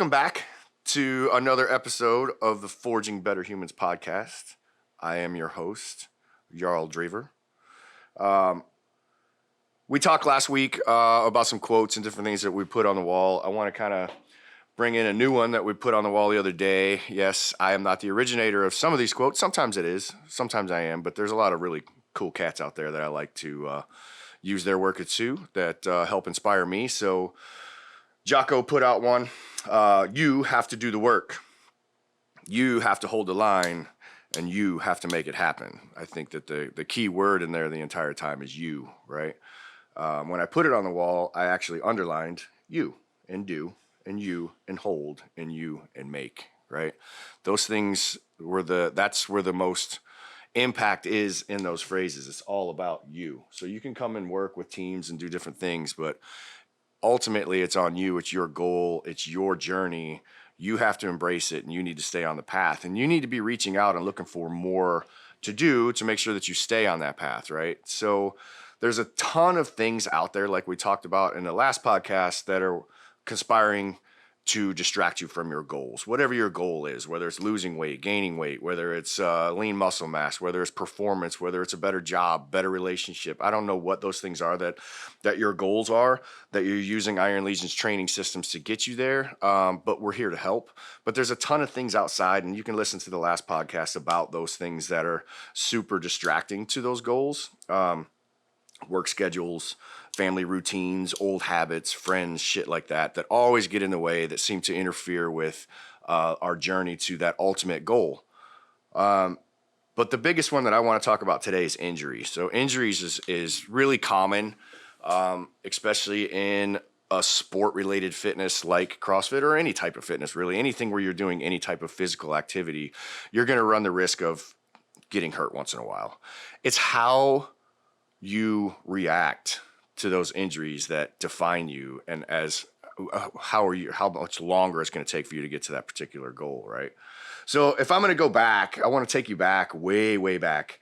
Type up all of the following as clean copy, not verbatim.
Welcome back to another episode of the Forging Better Humans podcast. I am your host, Jarl Drever. We talked last week about some quotes and different things that we put on the wall. I want to kind of bring in a new one that we put on the wall the other day. Yes, I am not the originator of some of these quotes. Sometimes it is. Sometimes I am. But there's a lot of really cool cats out there that I like to use their work too that help inspire me. So Jocko put out one. You have to do the work. You have to hold the line. And you have to make it happen. I think that the key word in there the entire time is you, right? When I put it on the wall, I actually underlined you and do and you and hold and you and make, right? Those things that's where the most impact is in those phrases. It's all about you. So you can come and work with teams and do different things, but ultimately it's on you. It's your goal. It's your journey. You have to embrace it and you need to stay on the path, and you need to be reaching out and looking for more to do to make sure that you stay on that path, right? So there's a ton of things out there, like we talked about in the last podcast, that are conspiring to distract you from your goals. Whatever your goal is, whether it's losing weight, gaining weight, whether it's lean muscle mass, whether it's performance, whether it's a better job, better relationship. I don't know what those things are that your goals are, that you're using Iron Legion's training systems to get you there. But we're here to help. But there's a ton of things outside, and you can listen to the last podcast about those things that are super distracting to those goals. Work schedules, family routines, old habits, friends, shit like that always get in the way, that seem to interfere with our journey to that ultimate goal. But the biggest one that I want to talk about today is injuries. So injuries is really common, especially in a sport-related fitness like CrossFit or any type of fitness, really. Anything where you're doing any type of physical activity, you're going to run the risk of getting hurt once in a while. It's how you react to those injuries that define you, and as how much longer it's going to take for you to get to that particular goal, right? So if I'm going to go back, I want to take you back, way back,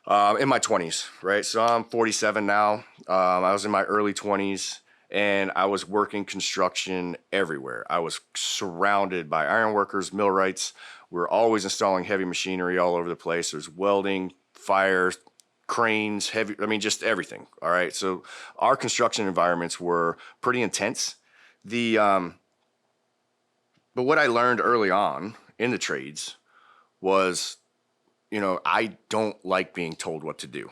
in my 20s, right? So I'm 47 now. I was in my early 20s, and I was working construction everywhere. I was surrounded by ironworkers, millwrights. We were always installing heavy machinery all over the place. There's welding, fire, cranes, just everything. All right. So our construction environments were pretty intense. But what I learned early on in the trades was, I don't like being told what to do.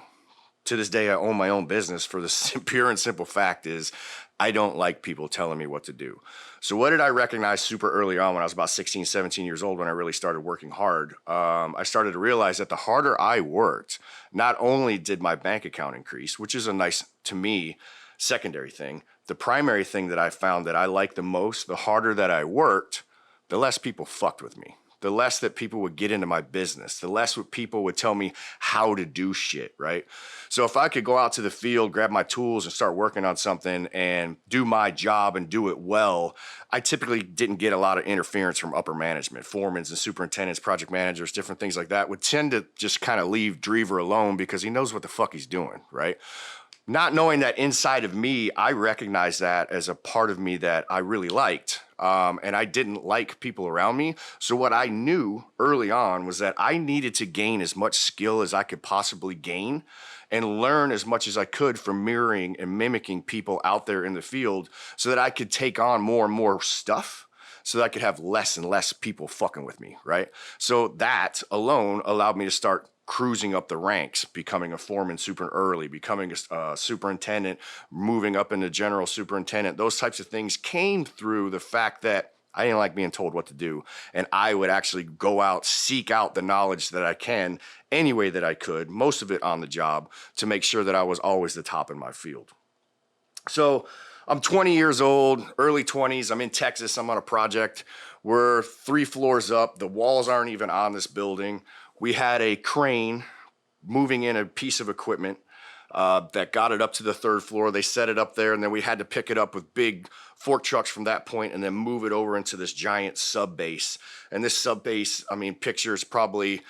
To this day, I own my own business for the pure and simple fact is I don't like people telling me what to do. So what did I recognize super early on when I was about 16, 17 years old, when I really started working hard? I started to realize that the harder I worked, not only did my bank account increase, which is a nice, to me, secondary thing. The primary thing that I found that I liked the most, the harder that I worked, the less people fucked with me. The less that people would get into my business, the less people would tell me how to do shit, right? So if I could go out to the field, grab my tools and start working on something and do my job and do it well, I typically didn't get a lot of interference from upper management. Foremans and superintendents, project managers, different things like that would tend to just kind of leave Drever alone because he knows what the fuck he's doing, right? Not knowing that inside of me, I recognize that as a part of me that I really liked. And I didn't like people around me. So what I knew early on was that I needed to gain as much skill as I could possibly gain and learn as much as I could from mirroring and mimicking people out there in the field so that I could take on more and more stuff, so that I could have less and less people fucking with me, right? So that alone allowed me to start cruising up the ranks, becoming a foreman super early, becoming a superintendent, moving up into general superintendent. Those types of things came through the fact that I didn't like being told what to do. And I would actually go out, seek out the knowledge that I can any way that I could, most of it on the job, to make sure that I was always the top in my field. So I'm 20 years old, early 20s. I'm in Texas. I'm on a project. We're 3 floors up. The walls aren't even on this building. We had a crane moving in a piece of equipment that got it up to the 3rd floor. They set it up there, and then we had to pick it up with big fork trucks from that point and then move it over into this giant sub base. And this sub base, pictures probably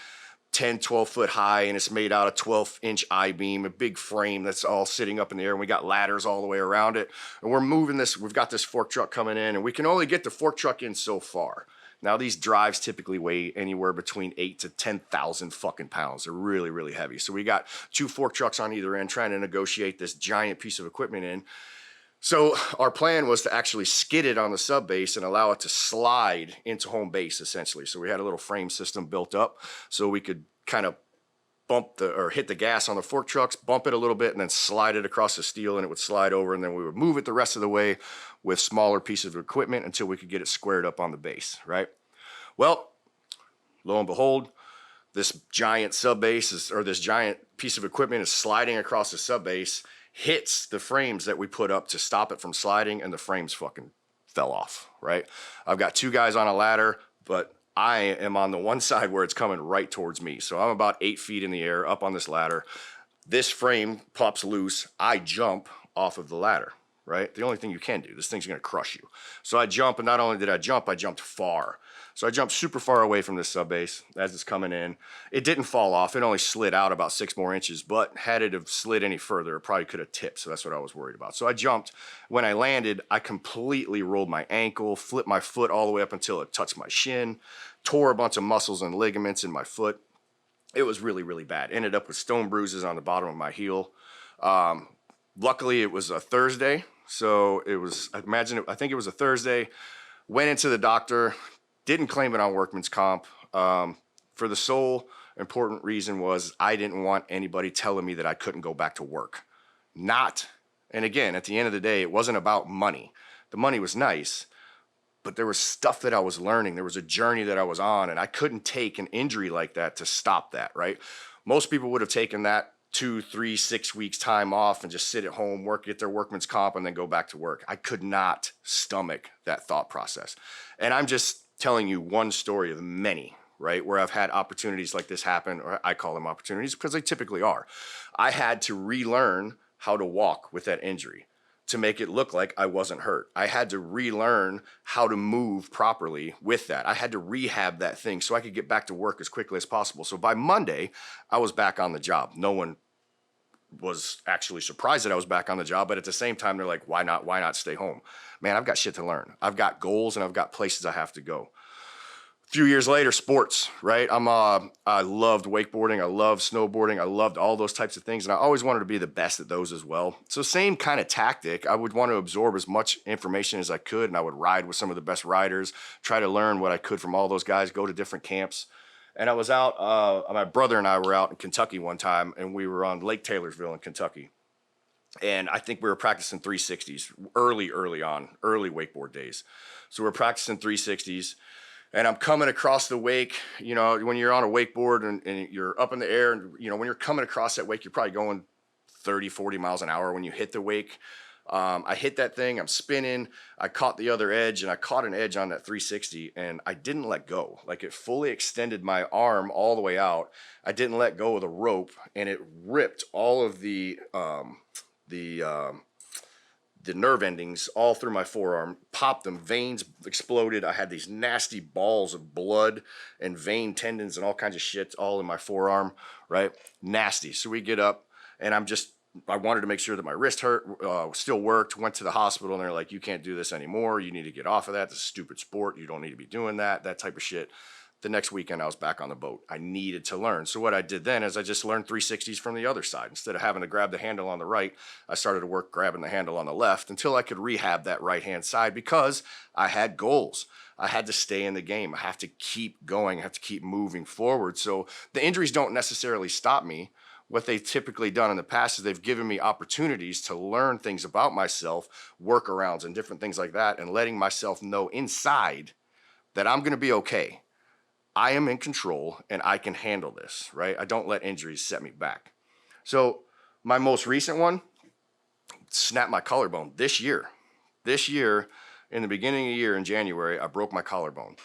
10, 12 foot high, and it's made out of 12-inch I-beam, a big frame that's all sitting up in the air, and we got ladders all the way around it. And we're moving this, we've got this fork truck coming in, and we can only get the fork truck in so far. Now, these drives typically weigh anywhere between 8 to 10,000 fucking pounds. They're really, really heavy. So we got 2 fork trucks on either end trying to negotiate this giant piece of equipment in. So our plan was to actually skid it on the sub base and allow it to slide into home base, essentially. So we had a little frame system built up so we could kind of hit the gas on the fork trucks, bump it a little bit, and then slide it across the steel, and it would slide over, and then we would move it the rest of the way with smaller pieces of equipment until we could get it squared up on the base, right? Well, lo and behold, this giant sub base or this giant piece of equipment is sliding across the sub base, hits the frames that we put up to stop it from sliding, and the frames fucking fell off, right? I've got 2 guys on a ladder, but I am on the one side where it's coming right towards me. So I'm about 8 feet in the air up on this ladder. This frame pops loose. I jump off of the ladder, right? The only thing you can do. This thing's going to crush you. So I jump, and not only did I jump, I jumped far. So I jumped super far away from this sub base as it's coming in. It didn't fall off. It only slid out about 6 more inches, but had it have slid any further, it probably could have tipped. So that's what I was worried about. So I jumped. When I landed, I completely rolled my ankle, flipped my foot all the way up until it touched my shin, tore a bunch of muscles and ligaments in my foot. It was really, really bad. Ended up with stone bruises on the bottom of my heel. Luckily, it was a Thursday. So it was, I think it was a Thursday. Went into the doctor. Didn't claim it on workman's comp for the sole important reason was I didn't want anybody telling me that I couldn't go back to work. And again, at the end of the day, it wasn't about money. The money was nice, but there was stuff that I was learning. There was a journey that I was on, and I couldn't take an injury like that to stop that, right? Most people would have taken that 2, 3, 6 weeks time off and just sit at home, get their workman's comp, and then go back to work. I could not stomach that thought process. And I'm just telling you one story of many, right, where I've had opportunities like this happen, or I call them opportunities because they typically are. I had to relearn how to walk with that injury to make it look like I wasn't hurt. I had to relearn how to move properly with that. I had to rehab that thing so I could get back to work as quickly as possible. So by Monday, I was back on the job. No one was actually surprised that I was back on the job, but at the same time, they're like, why not stay home? Man, I've got shit to learn. I've got goals and I've got places I have to go. A few years later, sports, right? I loved wakeboarding. I loved snowboarding. I loved all those types of things. And I always wanted to be the best at those as well. So same kind of tactic. I would want to absorb as much information as I could. And I would ride with some of the best riders, try to learn what I could from all those guys, go to different camps. And I was out, my brother and I were out in Kentucky one time, and we were on Lake Taylorsville in Kentucky. And I think we were practicing 360s early wakeboard days. So we're practicing 360s, and I'm coming across the wake. You know, when you're on a wakeboard and you're up in the air, and, you know, when you're coming across that wake, you're probably going 30, 40 miles an hour when you hit the wake. I hit that thing, I'm spinning, I caught the other edge, and I caught an edge on that 360, and I didn't let go. Like, it fully extended my arm all the way out. I didn't let go of the rope, and it ripped all of the nerve endings all through my forearm, popped them, veins exploded. I had these nasty balls of blood and vein tendons and all kinds of shit all in my forearm, right? Nasty. So we get up, and I wanted to make sure that my wrist still worked, went to the hospital, and they're like, you can't do this anymore. You need to get off of that. It's a stupid sport. You don't need to be doing that type of shit. The next weekend, I was back on the boat. I needed to learn. So what I did then is I just learned 360s from the other side. Instead of having to grab the handle on the right, I started to work grabbing the handle on the left until I could rehab that right-hand side because I had goals. I had to stay in the game. I have to keep going. I have to keep moving forward. So the injuries don't necessarily stop me. What they've typically done in the past is they've given me opportunities to learn things about myself, workarounds and different things like that, and letting myself know inside that I'm going to be okay. I am in control and I can handle this, right? I don't let injuries set me back. So my most recent one, snapped my collarbone this year. This year, in the beginning of the year in January, I broke my collarbone.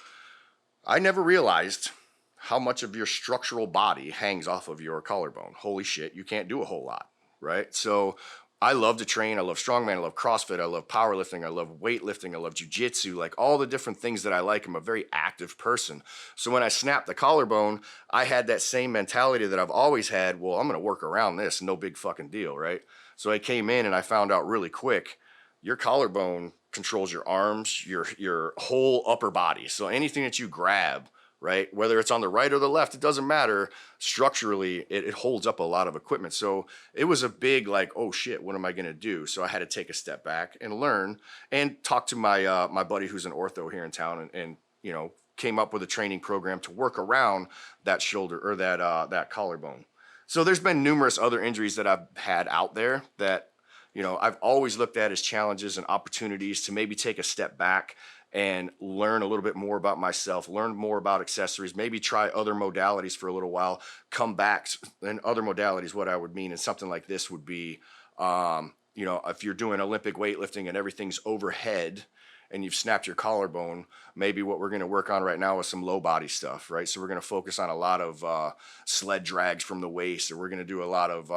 I never realized how much of your structural body hangs off of your collarbone. Holy shit, you can't do a whole lot, right? So I love to train. I love strongman. I love CrossFit. I love powerlifting. I love weightlifting. I love jujitsu. Like all the different things that I like. I'm a very active person. So when I snapped the collarbone, I had that same mentality that I've always had. Well, I'm going to work around this. No big fucking deal, right? So I came in and I found out really quick, your collarbone controls your arms, your whole upper body. So anything that you grab, right, whether it's on the right or the left, it doesn't matter. Structurally, it holds up a lot of equipment. So it was a big like, oh shit, what am I gonna do? So I had to take a step back and learn and talk to my my buddy who's an ortho here in town, and you know, came up with a training program to work around that shoulder or that collarbone. So there's been numerous other injuries that I've had out there that, you know, I've always looked at as challenges and opportunities to maybe take a step back and learn a little bit more about myself, learn more about accessories, maybe try other modalities for a little while, come back. And other modalities, what I would mean in something like this would be, you know, if you're doing Olympic weightlifting and everything's overhead and you've snapped your collarbone, maybe what we're going to work on right now is some low body stuff, right? So we're going to focus on a lot of sled drags from the waist, or we're going to do a lot of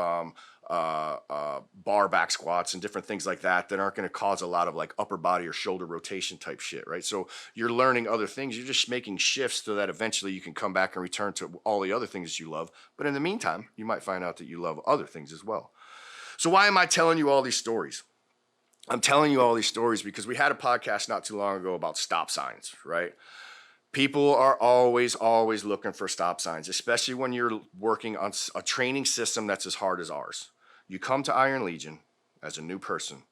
bar back squats and different things like that aren't going to cause a lot of like upper body or shoulder rotation type shit, right? So you're learning other things. You're just making shifts so that eventually you can come back and return to all the other things that you love. But in the meantime, you might find out that you love other things as well. So why am I telling you all these stories? I'm telling you all these stories because we had a podcast not too long ago about stop signs, right? People are always looking for stop signs, especially when you're working on a training system that's as hard as ours. You come to Iron Legion as a new person.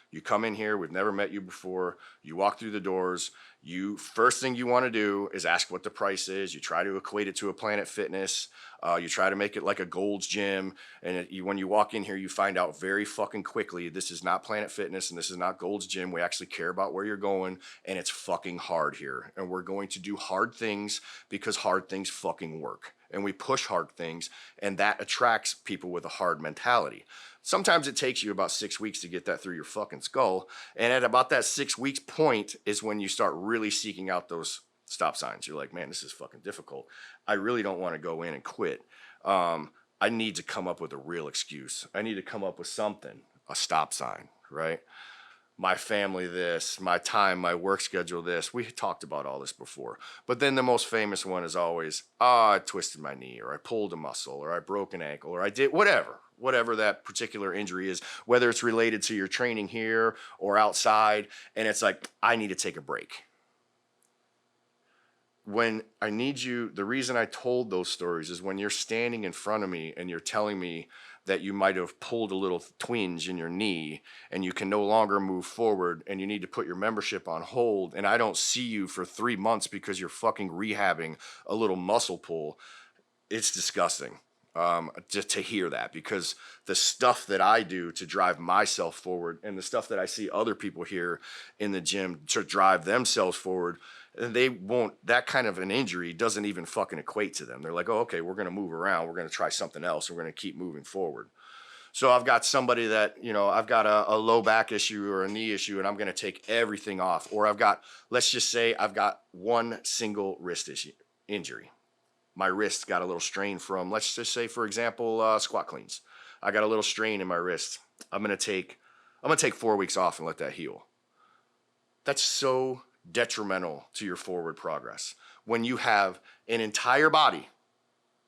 You come in here, we've never met you before. You walk through the doors. First thing you want to do is ask what the price is. You try to equate it to a Planet Fitness. You try to make it like a Gold's Gym. And when you walk in here, you find out very fucking quickly, this is not Planet Fitness and this is not Gold's Gym. We actually care about where you're going, and it's fucking hard here. And we're going to do hard things because hard things fucking work. And we push hard things, and that attracts people with a hard mentality. Sometimes it takes you about 6 weeks to get that through your fucking skull. And at about that 6 weeks point is when you start really seeking out those stop signs. You're like, man, this is fucking difficult. I really don't want to go in and quit. I need to come up with a real excuse. I need to come up with something, a stop sign, right? My family this, my time, my work schedule this. We talked about all this before. But then the most famous one is always, I twisted my knee, or I pulled a muscle, or I broke an ankle, or I did whatever that particular injury is, whether it's related to your training here or outside. And it's like, I need to take a break. When I need you, the reason I told those stories is when you're standing in front of me and you're telling me that you might have pulled a little twinge in your knee and you can no longer move forward and you need to put your membership on hold, and I don't see you for 3 months because you're fucking rehabbing a little muscle pull, it's disgusting. Just to hear that, because the stuff that I do to drive myself forward and the stuff that I see other people here in the gym to drive themselves forward, they won't, that kind of an injury doesn't even fucking equate to them. They're like, oh, okay, we're going to move around. We're going to try something else. We're going to keep moving forward. So I've got somebody that, you know, I've got a low back issue or a knee issue, and I'm going to take everything off. Or I've got, let's just say I've got one single wrist injury. My wrist got a little strain from, let's just say, for example, squat cleans. I got a little strain in my wrist. I'm going to take 4 weeks off and let that heal. That's so detrimental to your forward progress when you have an entire body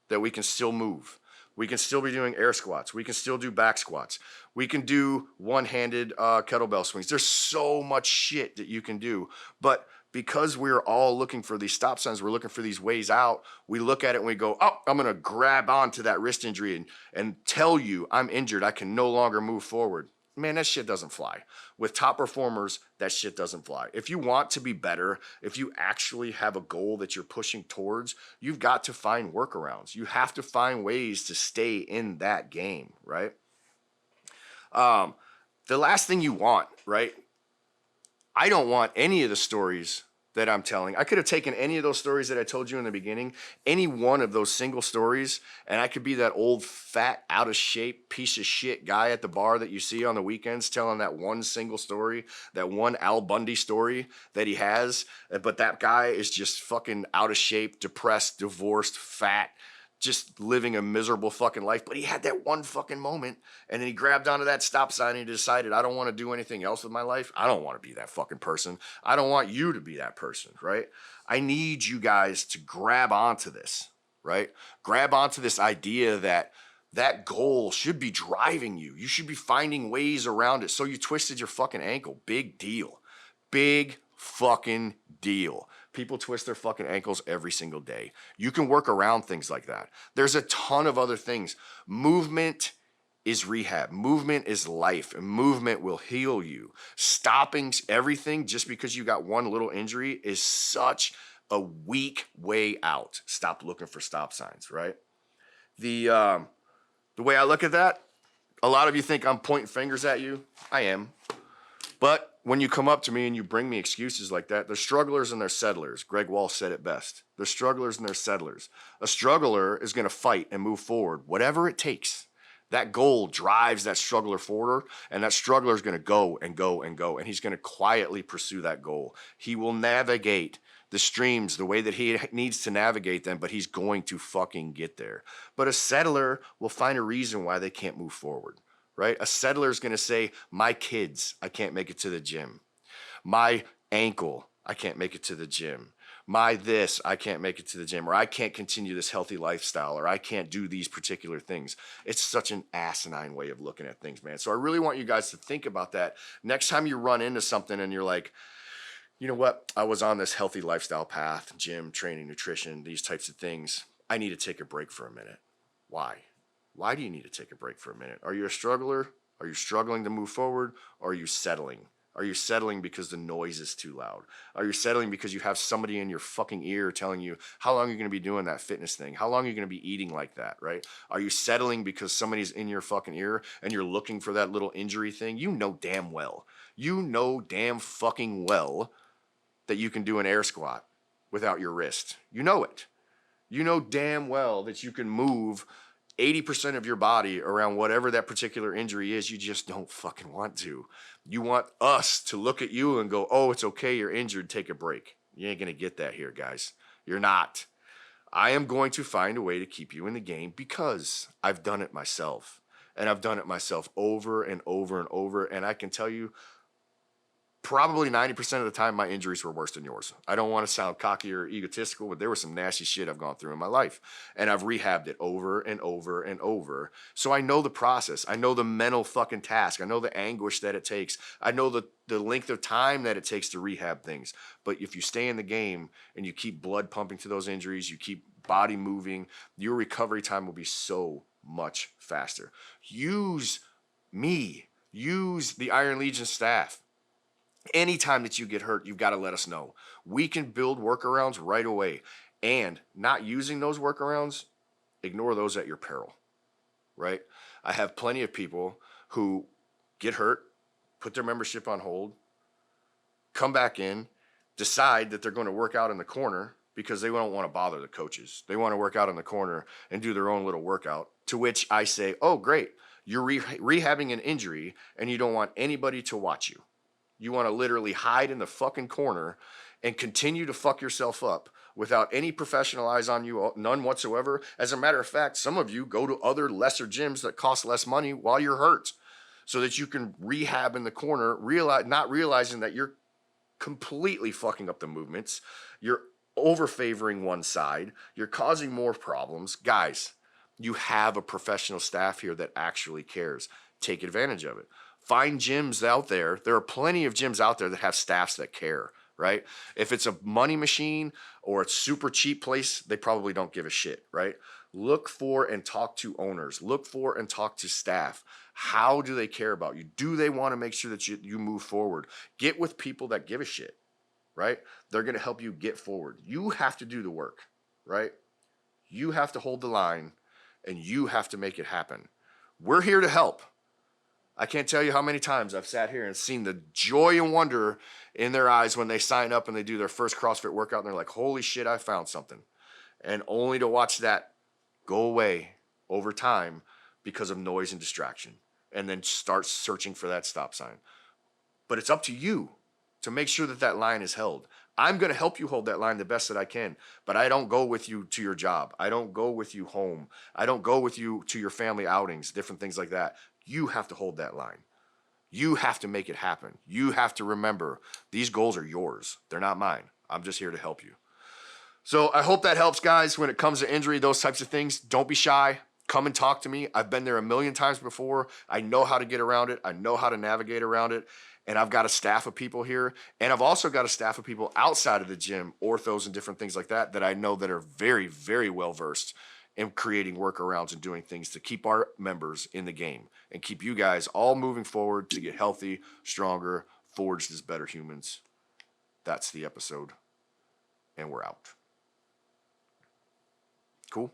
that we can still move. We can still be doing air squats. We can still do back squats. We can do one-handed kettlebell swings. There's so much shit that you can do. But because we're all looking for these stop signs, we're looking for these ways out, we look at it and we go, oh, I'm going to grab onto that wrist injury and tell you I'm injured. I can no longer move forward. Man, that shit doesn't fly. With top performers, that shit doesn't fly. If you want to be better, if you actually have a goal that you're pushing towards, you've got to find workarounds. You have to find ways to stay in that game, right? The last thing you want, right? I don't want any of the stories that I'm telling. I could have taken any of those stories that I told you in the beginning, any one of those single stories, and I could be that old, fat, out of shape, piece of shit guy at the bar that you see on the weekends telling that one single story, that one Al Bundy story that he has. But that guy is just fucking out of shape, depressed, divorced, fat, just living a miserable fucking life. But he had that one fucking moment, and then he grabbed onto that stop sign and he decided, I don't want to do anything else with my life. I don't want to be that fucking person. I don't want you to be that person, right? I need you guys to grab onto this, right? Grab onto this idea that that goal should be driving you. You should be finding ways around it. So you twisted your fucking ankle. Big deal. Big fucking deal. People twist their fucking ankles every single day. You can work around things like that. There's a ton of other things. Movement is rehab. Movement is life, and movement will heal you. Stopping everything just because you got one little injury is such a weak way out. Stop looking for stop signs, right? The way I look at that, a lot of you think I'm pointing fingers at you. I am. But when you come up to me and you bring me excuses like that, there's strugglers and there's settlers. Greg Walsh said it best. There's strugglers and there's settlers. A struggler is going to fight and move forward, whatever it takes. That goal drives that struggler forward, and that struggler is going to go and go and go, and he's going to quietly pursue that goal. He will navigate the streams the way that he needs to navigate them, but he's going to fucking get there. But a settler will find a reason why they can't move forward. Right? A settler is going to say, my kids, I can't make it to the gym. My ankle, I can't make it to the gym. My this, I can't make it to the gym. Or I can't continue this healthy lifestyle. Or I can't do these particular things. It's such an asinine way of looking at things, man. So I really want you guys to think about that. Next time you run into something and you're like, you know what? I was on this healthy lifestyle path, gym, training, nutrition, these types of things. I need to take a break for a minute. Why? Why do you need to take a break for a minute? Are you a struggler? Are you struggling to move forward? Or are you settling? Are you settling because the noise is too loud? Are you settling because you have somebody in your fucking ear telling you how long you're going to be doing that fitness thing? How long are you going to be eating like that, right? Are you settling because somebody's in your fucking ear and you're looking for that little injury thing? You know damn well. You know damn fucking well that you can do an air squat without your wrist. You know it. You know damn well that you can move 80% of your body around whatever that particular injury is. You just don't fucking want to. You want us to look at you and go, oh, it's okay, you're injured, take a break. You ain't going to get that here, guys. You're not. I am going to find a way to keep you in the game because I've done it myself. And I've done it myself over and over and over. And I can tell you, probably 90% of the time, my injuries were worse than yours. I don't want to sound cocky or egotistical, but there was some nasty shit I've gone through in my life. And I've rehabbed it over and over and over. So I know the process. I know the mental fucking task. I know the anguish that it takes. I know the length of time that it takes to rehab things. But if you stay in the game and you keep blood pumping to those injuries, you keep body moving, your recovery time will be so much faster. Use me. Use the Iron Legion staff. Anytime that you get hurt, you've got to let us know. We can build workarounds right away. And not using those workarounds, ignore those at your peril, right? I have plenty of people who get hurt, put their membership on hold, come back in, decide that they're going to work out in the corner because they don't want to bother the coaches. They want to work out in the corner and do their own little workout, to which I say, oh, great. You're rehabbing an injury and you don't want anybody to watch you. You want to literally hide in the fucking corner and continue to fuck yourself up without any professional eyes on you, none whatsoever. As a matter of fact, some of you go to other lesser gyms that cost less money while you're hurt so that you can rehab in the corner, not realizing that you're completely fucking up the movements. You're over-favoring one side. You're causing more problems. Guys, you have a professional staff here that actually cares. Take advantage of it. Find gyms out there. There are plenty of gyms out there that have staffs that care, right? If it's a money machine or a super cheap place, they probably don't give a shit, right? Look for and talk to owners. Look for and talk to staff. How do they care about you? Do they want to make sure that you move forward? Get with people that give a shit, right? They're going to help you get forward. You have to do the work, right? You have to hold the line and you have to make it happen. We're here to help. I can't tell you how many times I've sat here and seen the joy and wonder in their eyes when they sign up and they do their first CrossFit workout and they're like, holy shit, I found something. And only to watch that go away over time because of noise and distraction, and then start searching for that stop sign. But it's up to you to make sure that that line is held. I'm going to help you hold that line the best that I can, but I don't go with you to your job. I don't go with you home. I don't go with you to your family outings, different things like that. You have to hold that line. You have to make it happen. You have to remember these goals are yours. They're not mine. I'm just here to help you. So I hope that helps, guys. When it comes to injury, those types of things, don't be shy. Come and talk to me. I've been there a million times before. I know how to get around it. I know how to navigate around it. And I've got a staff of people here. And I've also got a staff of people outside of the gym, orthos and different things like that, that I know that are very, very well versed in creating workarounds and doing things to keep our members in the game and keep you guys all moving forward to get healthy, stronger, forged as better humans. That's the episode. And we're out. Cool.